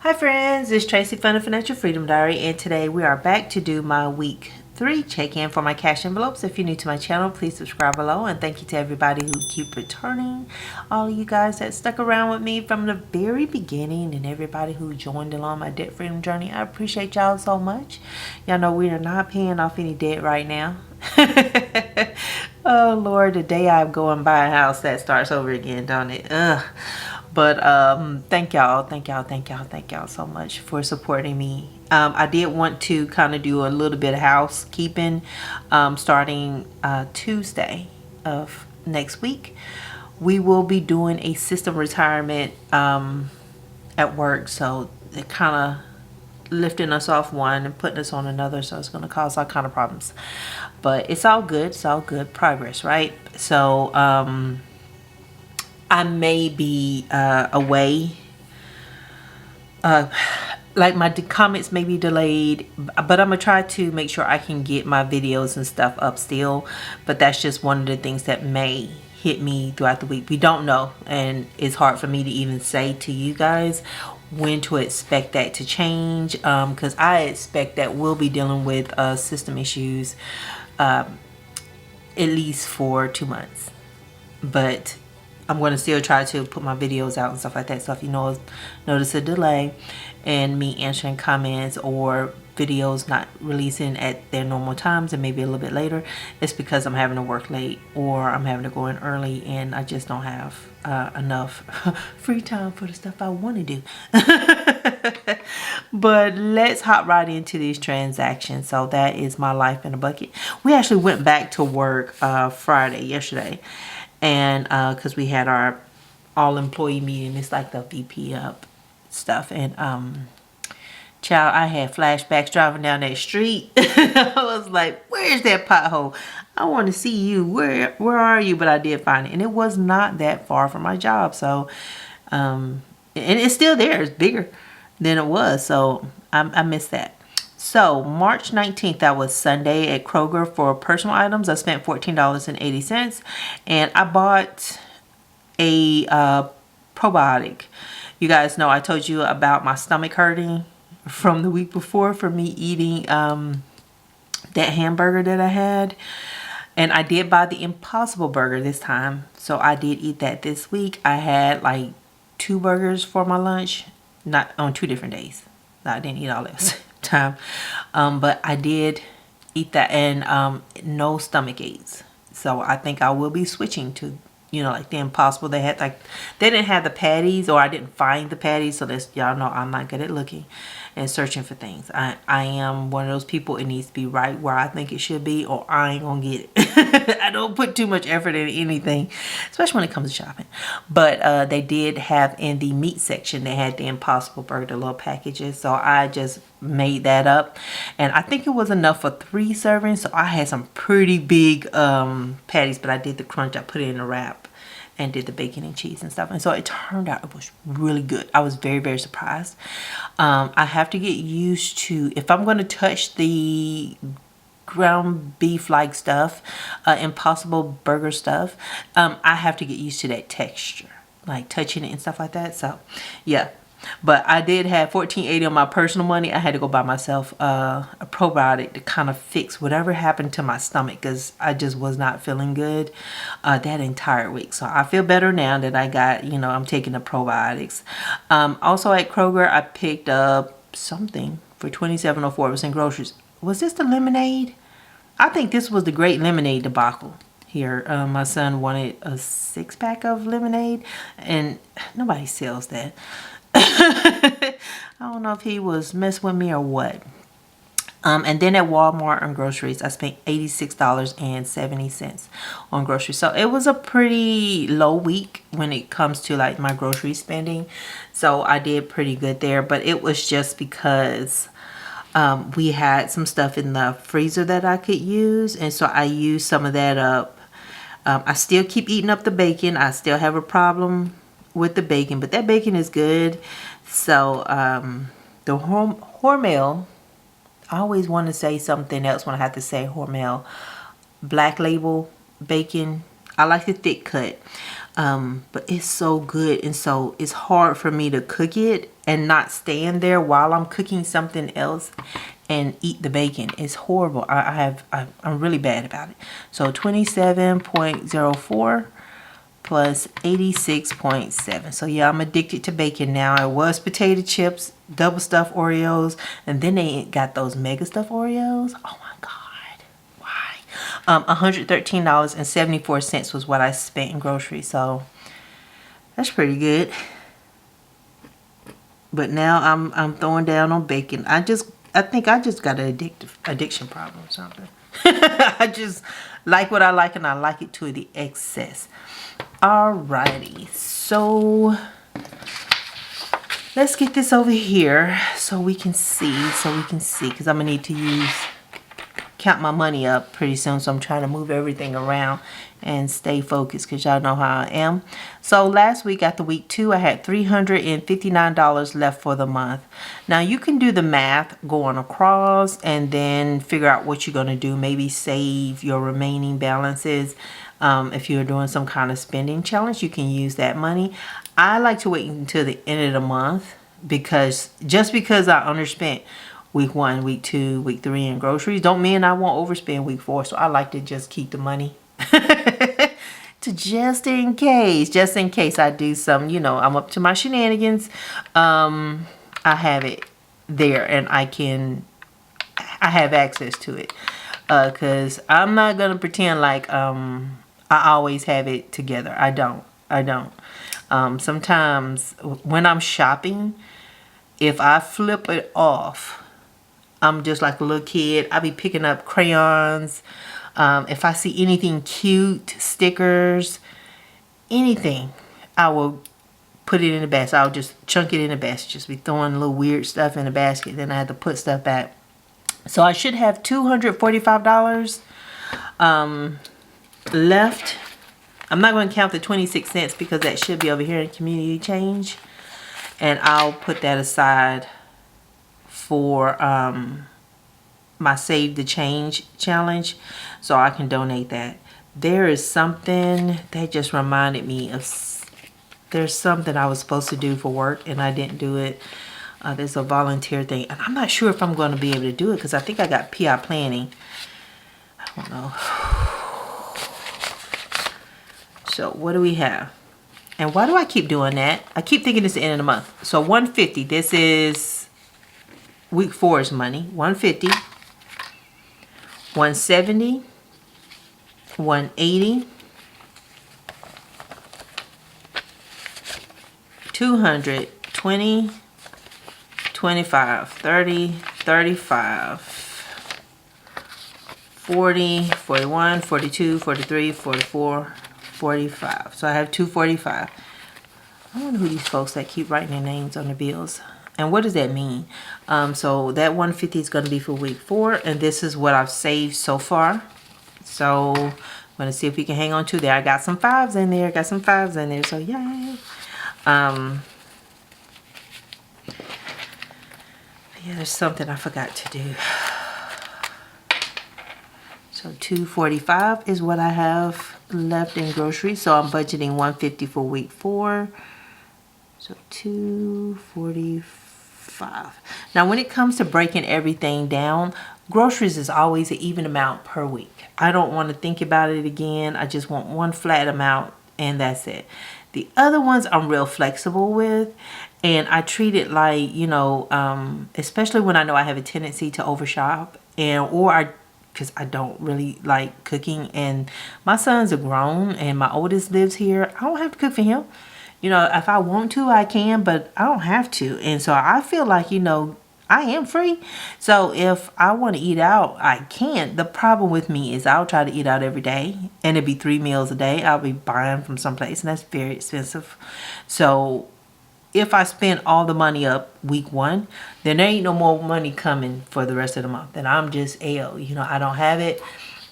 Hi friends, it's Tracy from the Financial Freedom Diary, and today we are back to do my week 3 check-in for my cash envelopes. If you're new to my channel, please subscribe below, and thank you to everybody who keep returning. All of you guys that stuck around with me from the very beginning, and everybody who joined along my debt freedom journey. I appreciate y'all so much. Y'all know we are not paying off any debt right now. Oh Lord, the day I go and buy a house, that starts over again, don't it? Ugh. But thank y'all so much for supporting me. I did want to kind of do a little bit of housekeeping starting Tuesday of next week. We will be doing a system retirement at work, so it kind of lifting us off one and putting us on another, so it's going to cause all kind of problems, but it's all good. It's all good progress, right? So I may be away, like my comments may be delayed, but I'm gonna try to make sure I can get my videos and stuff up still. But that's just one of the things that may hit me throughout the week. We don't know, and it's hard for me to even say to you guys when to expect that to change, because I expect that we'll be dealing with system issues at least for 2 months. But I'm going to still try to put my videos out and stuff like that. So if you notice a delay in me answering comments or videos not releasing at their normal times and maybe a little bit later, it's because I'm having to work late or I'm having to go in early and I just don't have enough free time for the stuff I want to do. But let's hop right into these transactions. So that is my life in a bucket. We actually went back to work yesterday, and because we had our all employee meeting. It's like the VP up stuff, and child, I had flashbacks driving down that street. I was like, where's that pothole? I want to see you. Where are you? But I did find it, and it was not that far from my job. So and it's still there. It's bigger than it was, so I missed that. So March 19th, that was Sunday at Kroger for personal items. I spent $14.80, and I bought a probiotic. You guys know I told you about my stomach hurting from the week before for me eating that hamburger that I had. And I did buy the Impossible Burger this time, so I did eat that this week. I had like 2 burgers for my lunch, not on 2 different days. I didn't eat all at the same time, but I did eat that, and no stomach aches. So I think I will be switching to, like the Impossible. They didn't have the patties, or I didn't find the patties. So that's, y'all know I'm not good at looking and searching for things. I am one of those people, it needs to be right where I think it should be, or I ain't gonna get it. I don't put too much effort in anything, especially when it comes to shopping. But they did have in the meat section, they had the Impossible Burger, little packages. So I just made that up, and I think it was enough for 3 servings. So I had some pretty big patties, but I did the crunch. I put it in a wrap and did the bacon and cheese and stuff, and so it turned out, it was really good. I was very, very surprised. I have to get used to, if I'm going to touch the ground beef like stuff, Impossible Burger stuff, I have to get used to that texture, like touching it and stuff like that. So yeah, but I did have $14.80 on my personal money. I had to go buy myself a probiotic to kind of fix whatever happened to my stomach, because I just was not feeling good that entire week. So I feel better now that I got, I'm taking the probiotics. Also at Kroger, I picked up something for $27.04. It was in groceries. Was this the lemonade? I think this was the great lemonade debacle here. My son wanted a 6-pack of lemonade, and nobody sells that. I don't know if he was messing with me or what. And then at Walmart on groceries, I spent $86.70 on groceries. So it was a pretty low week when it comes to like my grocery spending. So I did pretty good there, but it was just because we had some stuff in the freezer that I could use, and so I used some of that up. I still keep eating up the bacon. I still have a problem with the bacon, but that bacon is good. So the Hormel, I always want to say something else when I have to say Hormel, Black Label bacon. I like the thick cut. But it's so good, and so it's hard for me to cook it and not stand there while I'm cooking something else and eat the bacon. It's horrible. I'm really bad about it. So 27.04 plus 86.7. So yeah, I'm addicted to bacon now. It was potato chips, double stuffed Oreos, and then they got those mega stuffed Oreos. Oh my God, why? $113.74 was what I spent in groceries. So that's pretty good. But now I'm throwing down on bacon. I think I just got an addiction problem or something. I just like what I like, and I like it to the excess. Alrighty, so let's get this over here so we can see, because I'm gonna need to count my money up pretty soon. So I'm trying to move everything around and stay focused, because y'all know how I am. So last week, after week 2, I had $359 left for the month. Now you can do the math going across and then figure out what you're going to do. Maybe save your remaining balances. If you're doing some kind of spending challenge, you can use that money. I like to wait until the end of the month, because just because I underspent week 1, week 2, week 3 in groceries don't mean I won't overspend week 4. So I like to just keep the money to just in case I do some, I'm up to my shenanigans. I have it there, and I have access to it, because I'm not gonna pretend like I always have it together. I don't. Sometimes when I'm shopping, if I flip it off, I'm just like a little kid. I be picking up crayons. If I see anything cute, stickers, anything, I will put it in the basket. I'll just chunk it in the basket. Just be throwing little weird stuff in the basket. Then I have to put stuff back. So I should have $245 left. I'm not going to count the 26 cents because that should be over here in community change. And I'll put that aside for my Save the Change challenge, so I can donate that. There is something that just reminded me of, there's something I was supposed to do for work and I didn't do it. There's a volunteer thing, and I'm not sure if I'm going to be able to do it, because I think I got PI planning. I don't know. So what do we have? And why do I keep doing that? I keep thinking it's the end of the month. So 150, this is week 4's money. 150, 170, 180, 200, 20, 25, 30, 35, 40, 41, 42, 43, 44, 45. So I have 245. I wonder who these folks that keep writing their names on the bills. And what does that mean? So that 150 is going to be for week 4. And this is what I've saved so far. So I'm going to see if we can hang on to there. I got some 5s in there. So yay. Yeah, there's something I forgot to do. So 245 is what I have left in groceries. So I'm budgeting 150 for week 4. So 245. Now when it comes to breaking everything down, groceries is always an even amount per week. I don't want to think about it again. I just want one flat amount, and that's it. The other ones I'm real flexible with, and I treat it like, especially when I know I have a tendency to overshop, because I don't really like cooking, and my sons are grown and my oldest lives here. I don't have to cook for him. If I want to, I can, but I don't have to. And so I feel like, I am free. So if I want to eat out, I can. The problem with me is I'll try to eat out every day, and it'd be 3 meals a day. I'll be buying from someplace, and that's very expensive. So if I spend all the money up week 1, then there ain't no more money coming for the rest of the month. And I'm just L. I don't have it.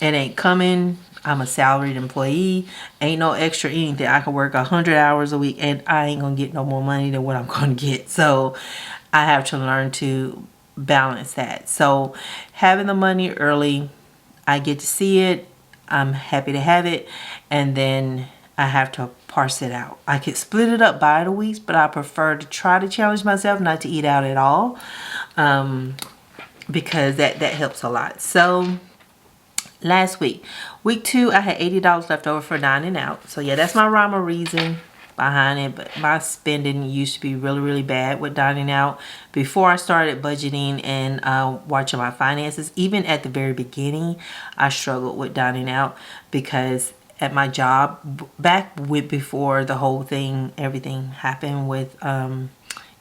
It ain't coming. I'm a salaried employee. Ain't no extra anything. I can work 100 hours a week, and I ain't gonna get no more money than what I'm gonna get. So I have to learn to balance that. So having the money early, I get to see it. I'm happy to have it. And then I have to parse it out. I could split it up by the weeks, but I prefer to try to challenge myself not to eat out at all, because that helps a lot. So last week 2, I had $80 left over for dining out. So yeah, that's my rhyme or reason behind it. But my spending used to be really bad with dining out before I started budgeting and watching my finances. Even at the very beginning, I struggled with dining out because at my job back with before the whole thing, everything happened with y'all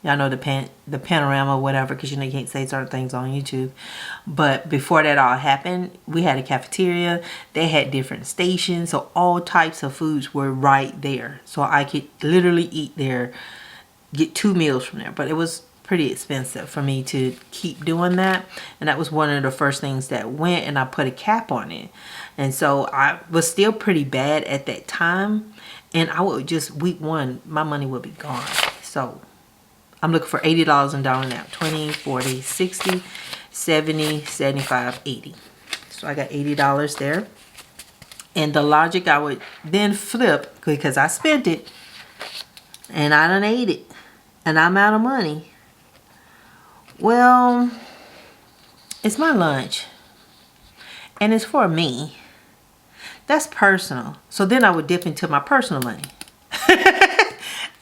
know the panorama, whatever, because you know you can't say certain things on YouTube. But before that all happened, we had a cafeteria. They had different stations, so all types of foods were right there. So I could literally eat there, get 2 meals from there. But it was pretty expensive for me to keep doing that, and that was one of the first things that went, and I put a cap on it. And so I was still pretty bad at that time, and I would just, week 1, my money would be gone. So I'm looking for $80 in dining out. 20, 40, 60, 70, 75, 80. So I got $80 there. And the logic I would then flip, because I spent it and I done ate it and I'm out of money. Well, it's my lunch and it's for me. That's personal. So then I would dip into my personal money.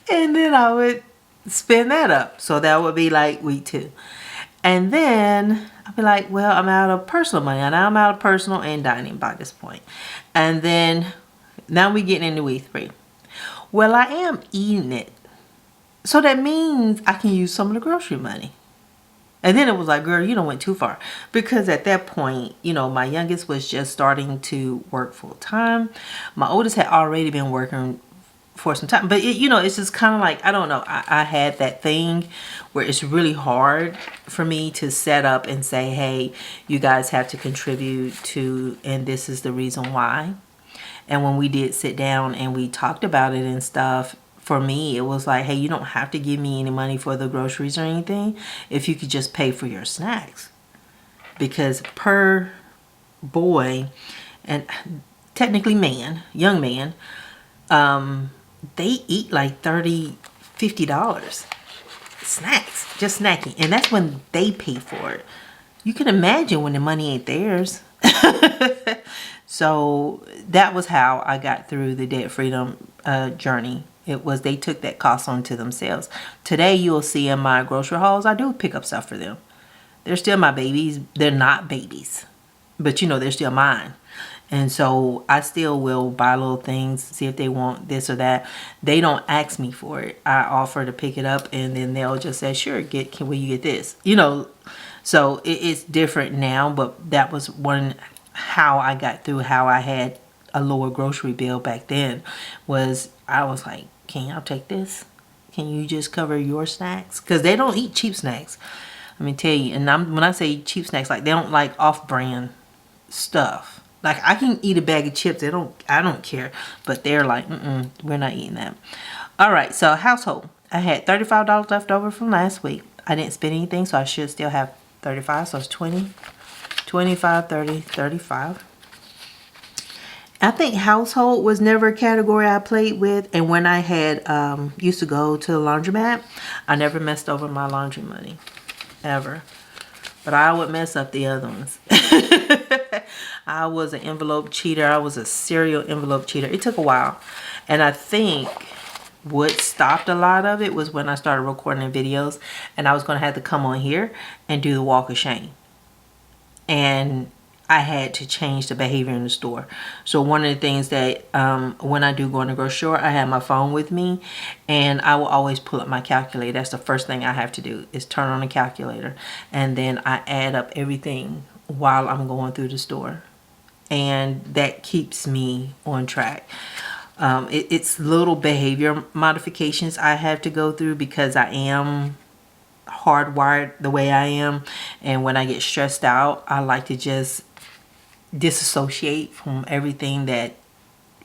And then I would spend that up. So that would be like week 2. And then I'd be like, well, I'm out of personal money. And I'm out of personal and dining by this point. And then now we getting into week 3. Well, I am eating it. So that means I can use some of the grocery money. And then it was like, girl, you done went too far. Because at that point, you know, my youngest was just starting to work full time. My oldest had already been working for some time. But, you know, it's just kind of like, I don't know. I had that thing where it's really hard for me to set up and say, hey, you guys have to contribute to, and this is the reason why. And when we did sit down and we talked about it and stuff, for me, it was like, hey, you don't have to give me any money for the groceries or anything if you could just pay for your snacks. Because per boy, and technically man, young man, they eat like $30, $50 snacks, just snacking. And that's when they pay for it. You can imagine when the money ain't theirs. So that was how I got through the debt freedom journey. It was they took that cost onto themselves. Today you'll see in my grocery hauls, I do pick up stuff for them. They're still my babies. They're not babies, but you know, they're still mine. And so I still will buy little things, see if they want this or that. They don't ask me for it. I offer to pick it up, and then they'll just say, sure, will you get this? You know, so it's different now, but that was how I got through, how I had a lower grocery bill back then. Was I was like, can y'all take this? Can you just cover your snacks? Because they don't eat cheap snacks. Let me tell you. And when I say cheap snacks, like they don't like off-brand stuff. Like I can eat a bag of chips. I don't care. But they're like, we're not eating that. All right. So household. I had $35 left over from last week. I didn't spend anything, so I should still have 35. So it's 20, 25, 30, 35. I think household was never a category I played with. And when I had used to go to the laundromat, I never messed over my laundry money. Ever. But I would mess up the other ones. I was an envelope cheater. I was a serial envelope cheater. It took a while. And I think what stopped a lot of it was when I started recording videos. And I was going to have to come on here and do the walk of shame. And I had to change the behavior in the store. So one of the things that when I do go in the grocery store, I have my phone with me, and I will always pull up my calculator. That's the first thing I have to do is turn on the calculator, and then I add up everything while I'm going through the store, and that keeps me on track. It's little behavior modifications I have to go through because I am hardwired the way I am, and when I get stressed out, I like to just disassociate from everything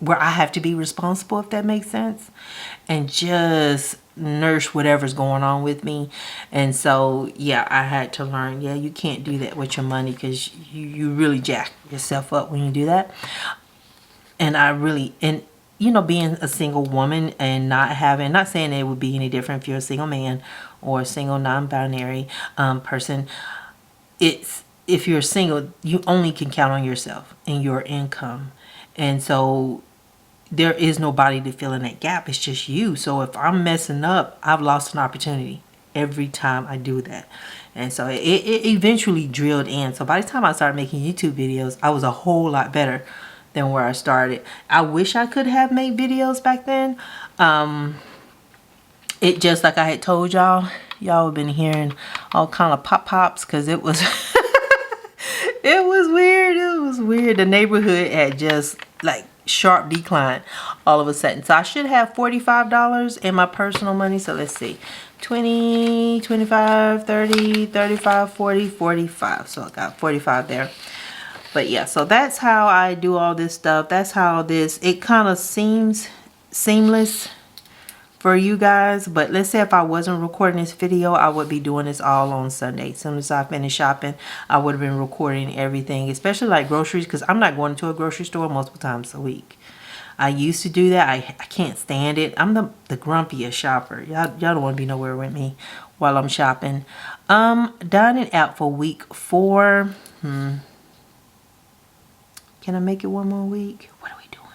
where I have to be responsible, if that makes sense, and just nurse whatever's going on with me. And so yeah, I had to learn, yeah, you can't do that with your money because you really jack yourself up when you do that. And you know, being a single woman and not saying it would be any different if you're a single man or a single non-binary person. It's, if you're single, you only can count on yourself and your income. And so there is nobody to fill in that gap. It's just you. So if I'm messing up, I've lost an opportunity every time I do that. And so it eventually drilled in. So by the time I started making YouTube videos, I was a whole lot better than where I started. I wish I could have made videos back then. It just, like I had told y'all have been hearing all kind of pops because it was it was weird. It was weird. The neighborhood had just like sharp decline all of a sudden. So I should have $45 in my personal money. So let's see. 20, 25, 30, 35, 40, 45. So I got 45 there. But yeah, so that's how I do all this stuff. That's how it kind of seems seamless for you guys. But let's say if I wasn't recording this video, I would be doing this all on Sunday. As soon as I finish shopping, I would have been recording everything, especially like groceries, because I'm not going to a grocery store multiple times a week. I used to do that. I can't stand it. I'm the grumpiest shopper. Y'all don't want to be nowhere with me while I'm shopping. Dining out for week 4. Can I make it one more week? What are we doing?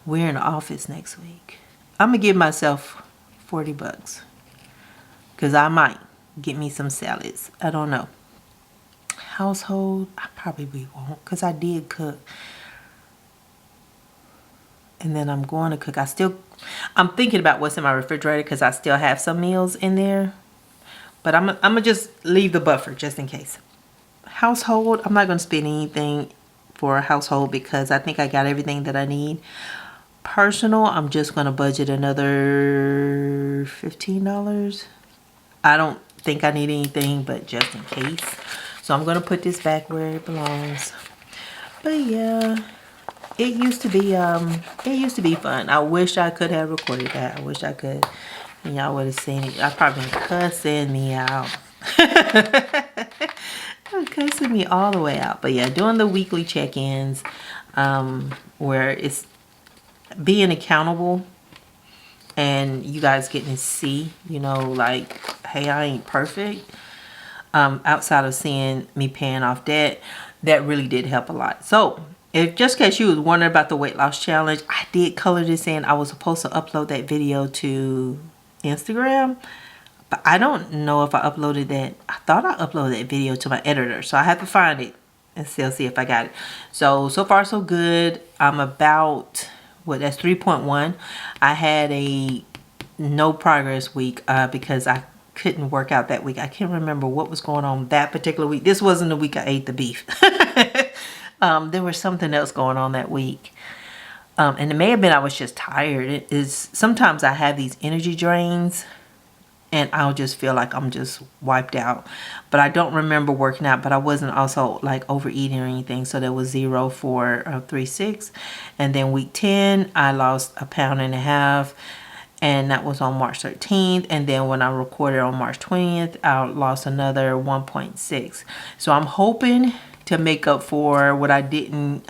We're in the office next week. I'm going to give myself $40 because I might get me some salads. I don't know. Household, I probably won't because I did cook. And then I'm going to cook. I'm thinking about what's in my refrigerator because I still have some meals in there. But I'm going to just leave the buffer just in case. Household, I'm not going to spend anything for a household because I think I got everything that I need. Personal, I'm just going to budget another $15. I don't think I need anything, but just in case. So I'm going to put this back where it belongs. But yeah, it used to be fun. I wish I could have recorded that. I wish I could. And y'all would have seen it. Y'all probably been cussing me out. Cussing me all the way out. But yeah, doing the weekly check-ins, where it's being accountable and you guys getting to see, you know, like, hey, I ain't perfect. Outside of seeing me paying off debt, that really did help a lot. So if just in case you was wondering about the weight loss challenge, I did color this in. I was supposed to upload that video to Instagram, but I don't know if I uploaded that. I thought I uploaded that video to my editor, so I have to find it and still see if I got it. So far so good. I'm about, that's 3.1. I had a no progress week because I couldn't work out that week. I can't remember what was going on that particular week. This wasn't the week I ate the beef. There was something else going on that week. And it may have been I was just tired. It is, sometimes I have these energy drains and I'll just feel like I'm just wiped out. But I don't remember working out, but I wasn't also like overeating or anything. So there was 0 for 3-6. And then week 10, I lost 1.5 pounds. And that was on March 13th. And then when I recorded on March 20th, I lost another 1.6. So I'm hoping to make up for what I didn't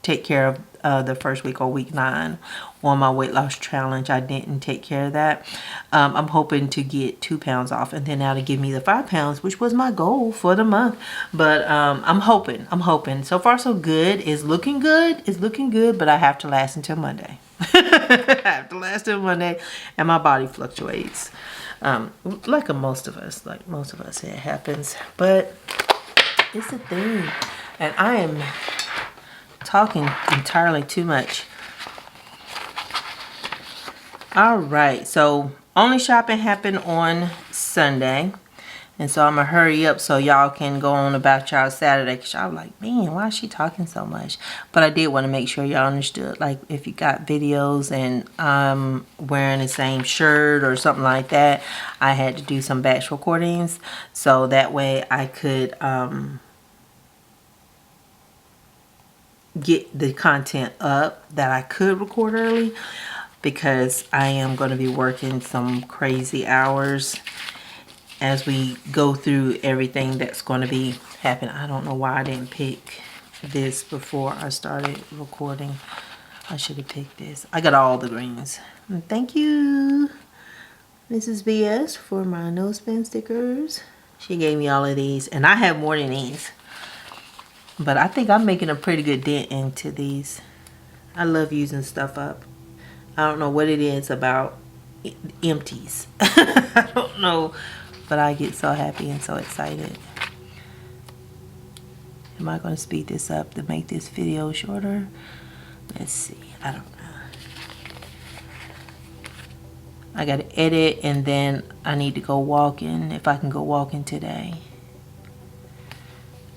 take care of the first week or week 9 on my weight loss challenge. I didn't take care of that. I'm hoping to get 2 pounds off, and then that'll give me the 5 pounds, which was my goal for the month. But I'm hoping. So far so good. It's looking good. But I have to last until Monday. I have to last until Monday, and my body fluctuates. Like most of us, it happens. But it's a thing, and I am talking entirely too much. All right, so only shopping happened on Sunday, and so I'm gonna hurry up so y'all can go on about y'all Saturday, because y'all like, man, why is she talking so much? But I did want to make sure y'all understood, like, if you got videos and I'm wearing the same shirt or something like that, I had to do some batch recordings so that way I could get the content up that I could record early, because I am going to be working some crazy hours as we go through everything that's going to be happening. I don't know why I didn't pick this before I started recording. I should have picked this. I got all the greens. And thank you, Mrs. BS, for my no spin stickers. She gave me all of these, and I have more than these. But I think I'm making a pretty good dent into these. I love using stuff up. I don't know what it is about empties. I don't know, but I get so happy and so excited. Am I going to speed this up to make this video shorter? Let's see. I don't know. I got to edit, and then I need to go walking, if I can go walking today.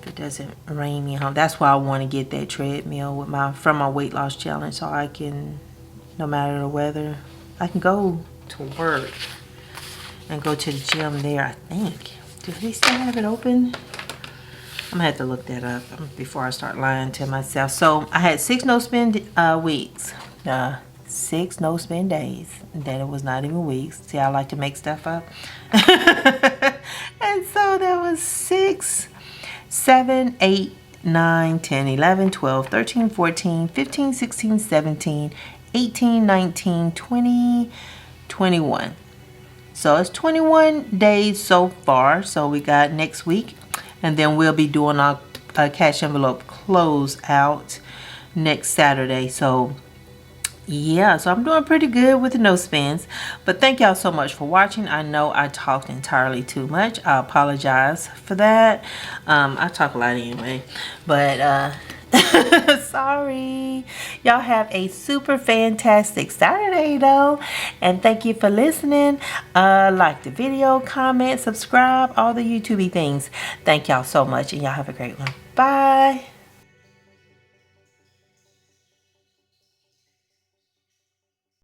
If it doesn't rain me home. That's why I want to get that treadmill with from my weight loss challenge, so I can, no matter the weather, I can go to work and go to the gym there, I think. Do they still have it open? I'm gonna have to look that up before I start lying to myself. So I had 6 no spend weeks. 6 no spend days. And then it was not even weeks. See, I like to make stuff up. And so that was 6, 7, 8, 9, 10, 11, 12, 13, 14, 15, 16, 17, 18, 19, 20, 21. So it's 21 days so far. So we got next week. And then we'll be doing our cash envelope close out next Saturday. So yeah, so I'm doing pretty good with the no spins. But thank y'all so much for watching. I know I talked entirely too much. I apologize for that. I talk a lot anyway. But sorry. Y'all have a super fantastic Saturday though. And thank you for listening. Like the video, comment, subscribe, all the YouTubey things. Thank y'all so much, and y'all have a great one. Bye.